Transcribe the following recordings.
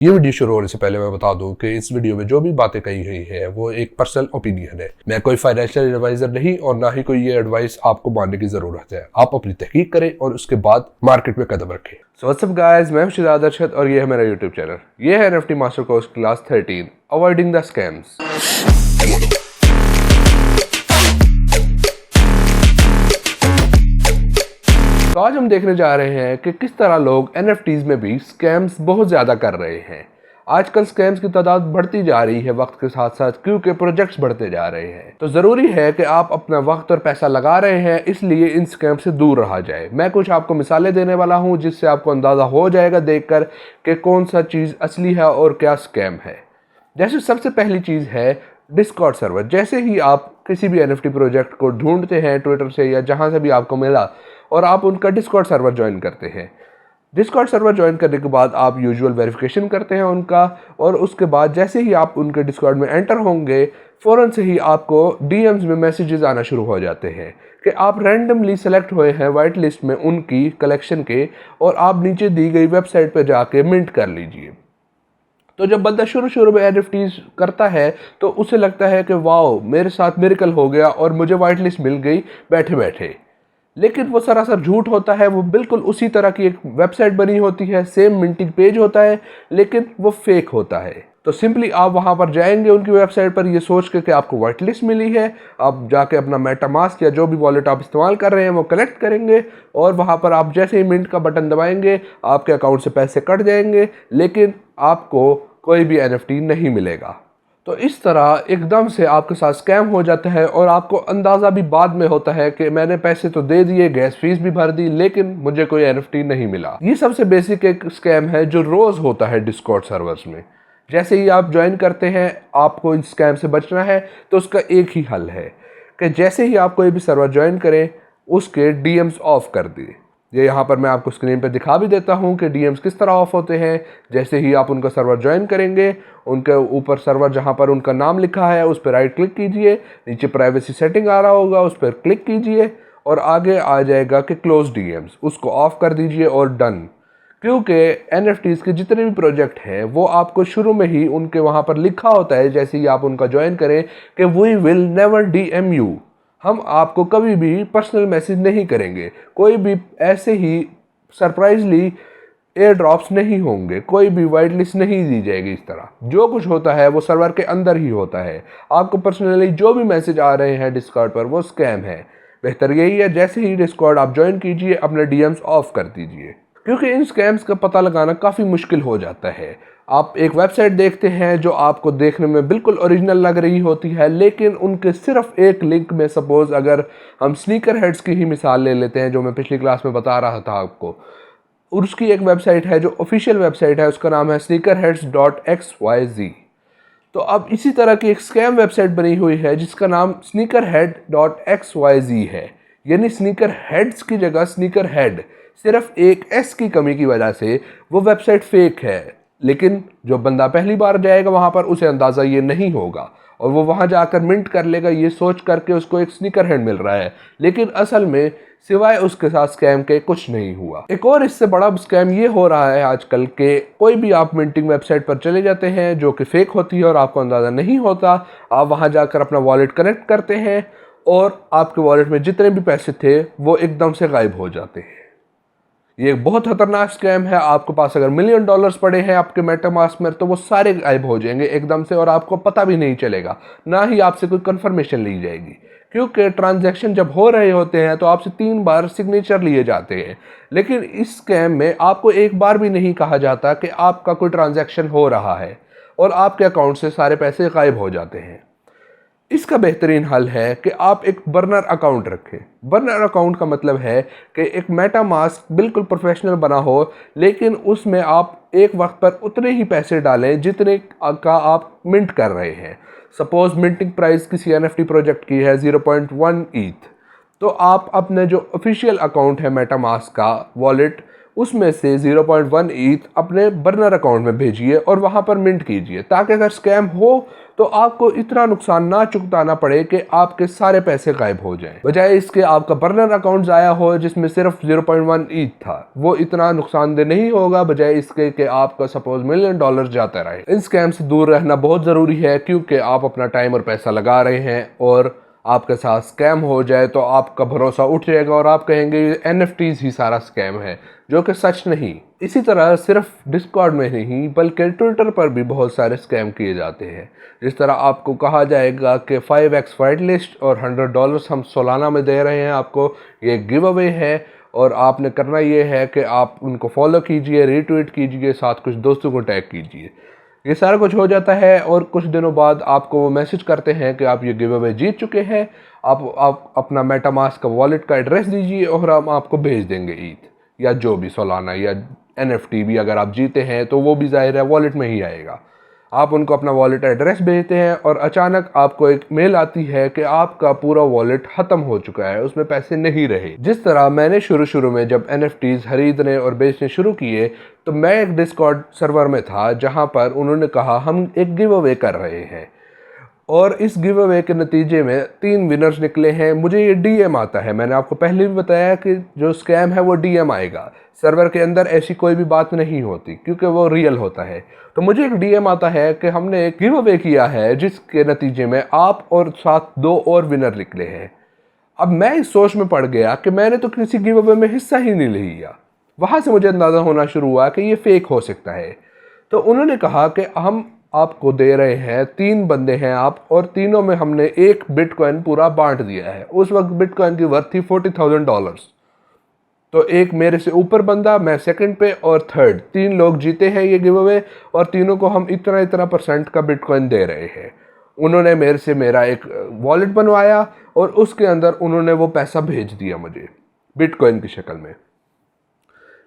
ये वीडियो शुरू होने से पहले मैं बता दूं कि इस वीडियो में जो भी बातें कही गई है वो एक पर्सनल ओपिनियन है। मैं कोई फाइनेंशियल एडवाइजर नहीं और ना ही कोई ये एडवाइस आपको मानने की जरूरत है। आप अपनी तहकीक करें और उसके बाद मार्केट में कदम रखें। सो व्हाट्स अप गाइस, मैं शिदात अरशद और ये है मेरा यूट्यूब चैनल। ये है NFT master course class 13 avoiding the scams. तो आज हम देखने जा रहे हैं कि किस तरह लोग एनएफटीज में भी स्कैम्स बहुत ज़्यादा कर रहे हैं। आजकल स्कैम्स की तादाद बढ़ती जा रही है वक्त के साथ साथ, क्योंकि प्रोजेक्ट्स बढ़ते जा रहे हैं। तो ज़रूरी है कि आप अपना वक्त और पैसा लगा रहे हैं, इसलिए इन स्कैम से दूर रहा जाए। मैं कुछ आपको मिसालें देने वाला हूं जिससे आपको अंदाज़ा हो जाएगा देखकर कि कौन सा चीज़ असली है और क्या स्कैम है। जैसे सबसे पहली चीज़ है डिस्कॉर्ड सर्वर। जैसे ही आप किसी भी एनएफटी प्रोजेक्ट को ढूंढते हैं ट्विटर से या जहाँ से भी आपको मिला और आप उनका डिस्कॉर्ड सर्वर ज्वाइन करते हैं। डिस्कॉर्ड सर्वर ज्वाइन करने के बाद आप यूजुअल वेरिफिकेशन करते हैं उनका, और उसके बाद जैसे ही आप उनके डिस्कॉर्ड में एंटर होंगे फ़ौरन से ही आपको डीएम्स में मैसेजेस आना शुरू हो जाते हैं कि आप रैंडमली सेलेक्ट हुए हैं वाइट लिस्ट में उनकी कलेक्शन के, और आप नीचे दी गई वेबसाइट पर जाके मिंट कर लीजिए। तो जब बंदा शुरू में एनएफटीज करता है तो उसे लगता है कि वाओ, मेरे साथ मिरेकल हो गया और मुझे वाइट लिस्ट मिल गई बैठे बैठे। लेकिन वो सरासर झूठ होता है। वो बिल्कुल उसी तरह की एक वेबसाइट बनी होती है, सेम मिंटिंग पेज होता है, लेकिन वो फेक होता है। तो सिंपली आप वहां पर जाएंगे उनकी वेबसाइट पर ये सोच के कि आपको वाइट लिस्ट मिली है। आप जाके अपना मेटामास्क या जो भी वॉलेट आप इस्तेमाल कर रहे हैं वो कलेक्ट करेंगे, और वहां पर आप जैसे ही मिंट का बटन दबाएंगे आपके अकाउंट से पैसे कट जाएंगे, लेकिन आपको कोई भी एनएफटी नहीं मिलेगा। तो इस तरह एकदम से आपके साथ स्कैम हो जाता है और आपको अंदाज़ा भी बाद में होता है कि मैंने पैसे तो दे दिए, गैस फीस भी भर दी, लेकिन मुझे कोई एनएफटी नहीं मिला। ये सबसे बेसिक एक स्कैम है जो रोज़ होता है डिस्कॉर्ड सर्वर्स में। जैसे ही आप ज्वाइन करते हैं, आपको इस स्कैम से बचना है तो उसका एक ही हल है कि जैसे ही आप कोई भी सर्वर ज्वाइन करें उसके डीएम्स ऑफ कर दिए। ये यहाँ पर मैं आपको स्क्रीन पे दिखा भी देता हूँ कि डीएम्स किस तरह ऑफ होते हैं। जैसे ही आप उनका सर्वर ज्वाइन करेंगे, उनके ऊपर सर्वर जहाँ पर उनका नाम लिखा है उस पर राइट क्लिक कीजिए, नीचे प्राइवेसी सेटिंग आ रहा होगा उस पर क्लिक कीजिए और आगे आ जाएगा कि क्लोज डीएम्स, उसको ऑफ कर दीजिए और डन। क्योंकि एनएफटीज के जितने भी प्रोजेक्ट हैं वो आपको शुरू में ही उनके वहाँ पर लिखा होता है जैसे ही आप उनका ज्वाइन करें कि we will never DM you, हम आपको कभी भी पर्सनल मैसेज नहीं करेंगे, कोई भी ऐसे ही सरप्राइजली एयर ड्रॉप्स नहीं होंगे, कोई भी वाइट लिस्ट नहीं दी जाएगी। इस तरह जो कुछ होता है वो सर्वर के अंदर ही होता है। आपको पर्सनली जो भी मैसेज आ रहे हैं डिस्कॉर्ड पर वो स्कैम है। बेहतर यही है जैसे ही डिस्कॉर्ड आप ज्वाइन कीजिए अपने डीएम्स ऑफ कर दीजिए, क्योंकि इन स्कैम्स का पता लगाना काफ़ी मुश्किल हो जाता है। आप एक वेबसाइट देखते हैं जो आपको देखने में बिल्कुल ओरिजिनल लग रही होती है, लेकिन उनके सिर्फ एक लिंक में, सपोज अगर हम स्नीकर हेड्स की ही मिसाल ले लेते हैं जो मैं पिछली क्लास में बता रहा था आपको, और उसकी एक वेबसाइट है जो ऑफिशियल वेबसाइट है, उसका नाम है sneakerheads.xyz। तो अब इसी तरह की एक स्कैम वेबसाइट बनी हुई है जिसका नाम sneakerhead.xyz है, यानी स्नीकर हेड्स की जगह स्नीकर हेड, सिर्फ एक एस की कमी की वजह से वो वेबसाइट फेक है। लेकिन जो बंदा पहली बार जाएगा वहाँ पर उसे अंदाज़ा ये नहीं होगा और वो वहाँ जाकर मिंट कर लेगा ये सोच करके उसको एक स्नीकर हेड मिल रहा है, लेकिन असल में सिवाय उसके साथ स्कैम के कुछ नहीं हुआ। एक और इससे बड़ा स्कैम ये हो रहा है आजकल के, कोई भी आप मिंटिंग वेबसाइट पर चले जाते हैं जो कि फेक होती है और आपको अंदाज़ा नहीं होता। आप वहाँ जाकर अपना वॉलेट कनेक्ट करते हैं और आपके वॉलेट में जितने भी पैसे थे वो एकदम से गायब हो जाते हैं। ये एक बहुत खतरनाक स्कैम है। आपके पास अगर $1 मिलियन पड़े हैं आपके मेटामास्क में तो वो सारे गायब हो जाएंगे एकदम से और आपको पता भी नहीं चलेगा, ना ही आपसे कोई कंफर्मेशन ली जाएगी, क्योंकि ट्रांजैक्शन जब हो रहे होते हैं तो आपसे 3 बार सिग्नेचर लिए जाते हैं। लेकिन इस स्कैम में आपको एक बार भी नहीं कहा जाता कि आपका कोई ट्रांजैक्शन हो रहा है और आपके अकाउंट से सारे पैसे गायब हो जाते हैं। इसका बेहतरीन हल है कि आप एक बर्नर अकाउंट रखें। बर्नर अकाउंट का मतलब है कि एक मेटामास्क बिल्कुल प्रोफेशनल बना हो, लेकिन उसमें आप एक वक्त पर उतने ही पैसे डालें जितने का आप मिंट कर रहे हैं। सपोज मिंटिंग प्राइस किसी एनएफटी प्रोजेक्ट की है 0.1 ईथ, तो आप अपने जो ऑफिशियल अकाउंट है मेटामास्क का वॉलेट, उसमें से 0.1 ईथ अपने बर्नर अकाउंट में भेजिए और वहां पर मिंट कीजिए, ताकि अगर स्कैम हो तो आपको इतना नुकसान ना चुकाना पड़े कि आपके सारे पैसे गायब हो जाएं। बजाय इसके आपका बर्नर अकाउंट जाया हो जिसमें सिर्फ 0.1 ईथ था, वो इतना नुकसानदेह नहीं होगा, बजाय इसके कि आपका सपोज $1 मिलियन जाता रहे। इन स्कैम से दूर रहना बहुत ज़रूरी है, क्योंकि आप अपना टाइम और पैसा लगा रहे हैं और आपके साथ स्कैम हो जाए तो आपका भरोसा उठ जाएगा और आप कहेंगे NFTs ही सारा स्कैम है, जो कि सच नहीं। इसी तरह सिर्फ डिस्कॉर्ड में नहीं बल्कि ट्विटर पर भी बहुत सारे स्कैम किए जाते हैं। जिस तरह आपको कहा जाएगा कि 5x फाइट लिस्ट और $100 हम सालाना में दे रहे हैं आपको, ये गिव अवे है और आपने करना ये है कि आप उनको फॉलो कीजिए, रीट्वीट कीजिए, साथ कुछ दोस्तों को टैग कीजिए। ये सारा कुछ हो जाता है और कुछ दिनों बाद आपको वो मैसेज करते हैं कि आप ये गिव अवे जीत चुके हैं। आप अपना मेटामास्क का वॉलेट का एड्रेस दीजिए और हम आपको भेज देंगे ईथ या जो भी सोलाना या NFT भी अगर आप जीते हैं तो वो भी ज़ाहिर है वॉलेट में ही आएगा। आप उनको अपना वॉलेट एड्रेस भेजते हैं और अचानक आपको एक मेल आती है कि आपका पूरा वॉलेट ख़त्म हो चुका है, उसमें पैसे नहीं रहे। जिस तरह मैंने शुरू में जब NFTs खरीदने और बेचने शुरू किए तो मैं एक डिस्कॉर्ड सर्वर में था जहां पर उन्होंने कहा हम एक गिव अवे कर रहे हैं और इस गिव अवे के नतीजे में 3 विनर्स निकले हैं। मुझे ये DM आता है, मैंने आपको पहले भी बताया कि जो स्कैम है वो DM आएगा, सर्वर के अंदर ऐसी कोई भी बात नहीं होती क्योंकि वो रियल होता है। तो मुझे एक DM आता है कि हमने एक गिव अवे किया है जिसके नतीजे में आप और साथ 2 और विनर निकले हैं। अब मैं इस सोच में पड़ गया कि मैंने तो किसी गिव अवे में हिस्सा ही नहीं लिया। वहाँ से मुझे अंदाज़ा होना शुरू हुआ कि ये फेक हो सकता है। तो उन्होंने कहा कि हम आपको दे रहे हैं, 3 बंदे हैं आप और तीनों में हमने एक बिटकॉइन पूरा बांट दिया है। उस वक्त बिटकॉइन की वर्थ थी $40,000। तो एक मेरे से ऊपर बंदा, मैं सेकंड पे और थर्ड, 3 लोग जीते हैं ये गिव अवे और तीनों को हम इतना परसेंट का बिटकॉइन दे रहे हैं। उन्होंने मेरे से मेरा एक वॉलेट बनवाया और उसके अंदर उन्होंने वो पैसा भेज दिया मुझे बिटकॉइन की शक्ल में।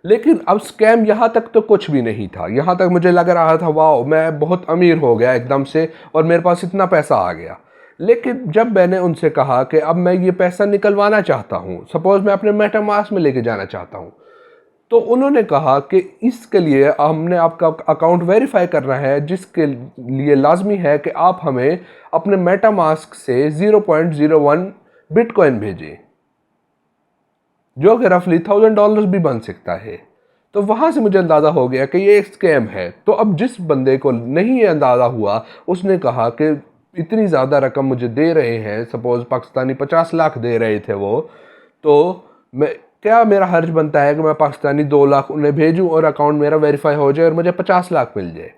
लेकिन अब स्कैम यहाँ तक तो कुछ भी नहीं था। यहाँ तक मुझे लग रहा था वाह मैं बहुत अमीर हो गया एकदम से और मेरे पास इतना पैसा आ गया। लेकिन जब मैंने उनसे कहा कि अब मैं ये पैसा निकलवाना चाहता हूँ, सपोज मैं अपने मेटामास्क में लेके जाना चाहता हूँ, तो उन्होंने कहा कि इसके लिए हमने आपका अकाउंट वेरीफाई करना है, जिसके लिए लाजमी है कि आप हमें अपने मेटामास्क से 0.01 बिटकॉइन भेजें, जो कि रफली $1,000 भी बन सकता है। तो वहाँ से मुझे अंदाज़ा हो गया कि ये एक स्कैम है। तो अब जिस बंदे को नहीं ये अंदाज़ा हुआ उसने कहा कि इतनी ज़्यादा रकम मुझे दे रहे हैं, सपोज़ पाकिस्तानी 50 लाख दे रहे थे वो, तो क्या मेरा हर्ज बनता है कि मैं पाकिस्तानी 2 लाख उन्हें भेजूं और अकाउंट मेरा वेरीफाई हो जाए और मुझे 50 लाख मिल जाए।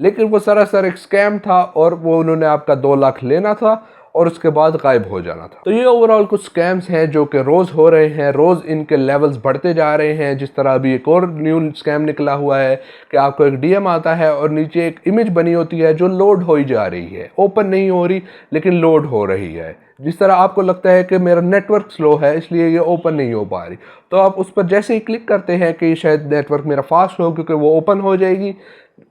लेकिन वो सरासर एक स्कैम था और वो उन्होंने आपका 2 लाख लेना था और उसके बाद गायब हो जाना था। तो ये ओवरऑल कुछ स्कैम्स हैं जो कि रोज़ हो रहे हैं, रोज़ इनके लेवल्स बढ़ते जा रहे हैं। जिस तरह अभी एक और न्यू स्कैम निकला हुआ है कि आपको एक DM आता है और नीचे एक इमेज बनी होती है जो लोड हो ही जा रही है, ओपन नहीं हो रही लेकिन लोड हो रही है। जिस तरह आपको लगता है कि मेरा नेटवर्क स्लो है इसलिए ये ओपन नहीं हो पा रही, तो आप उस पर जैसे ही क्लिक करते हैं कि शायद नेटवर्क मेरा फास्ट हो क्योंकि वो ओपन हो जाएगी।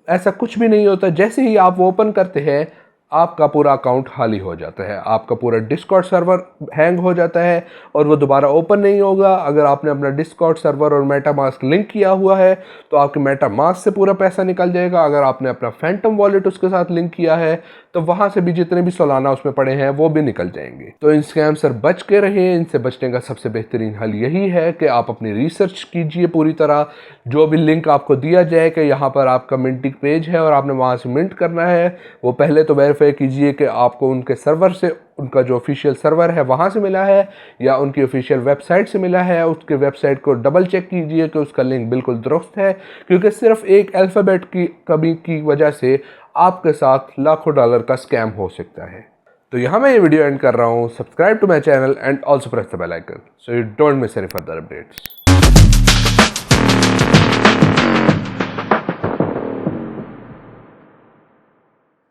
ऐसा कुछ भी नहीं होता। जैसे ही आप वो ओपन करते हैं आपका पूरा अकाउंट खाली हो जाता है, आपका पूरा डिस्कॉर्ड सर्वर हैंग हो जाता है और वो दोबारा ओपन नहीं होगा। अगर आपने अपना डिस्कॉर्ड सर्वर और मेटामास्क लिंक किया हुआ है तो आपके मेटामास्क से पूरा पैसा निकल जाएगा। अगर आपने अपना फैंटम वॉलेट उसके साथ लिंक किया है तो वहाँ से भी जितने भी सालाना उसमें पड़े हैं वो भी निकल जाएंगे। तो इन स्कैम से बच के रहें। इनसे बचने का सबसे बेहतरीन हल यही है कि आप अपनी रिसर्च कीजिए पूरी तरह। जो भी लिंक आपको दिया जाए कि यहाँ पर आपका मिंटिंग पेज है और आपने वहाँ से मिंट करना है, वो पहले तो वेरीफाई कीजिए कि आपको उनके सर्वर से, उनका जो ऑफिशियल सर्वर है वहाँ से मिला है या उनकी ऑफिशियल वेबसाइट से मिला है। उसके वेबसाइट को डबल चेक कीजिए कि उसका लिंक बिल्कुल दुरुस्त है, क्योंकि सिर्फ एक अल्फ़ाबेट की कमी की वजह से आपके साथ लाखों डॉलर का स्कैम हो सकता है। तो यहाँ मैं ये वीडियो एंड कर रहा हूँ। Subscribe to my channel and also press the bell icon so you don't miss any further updates.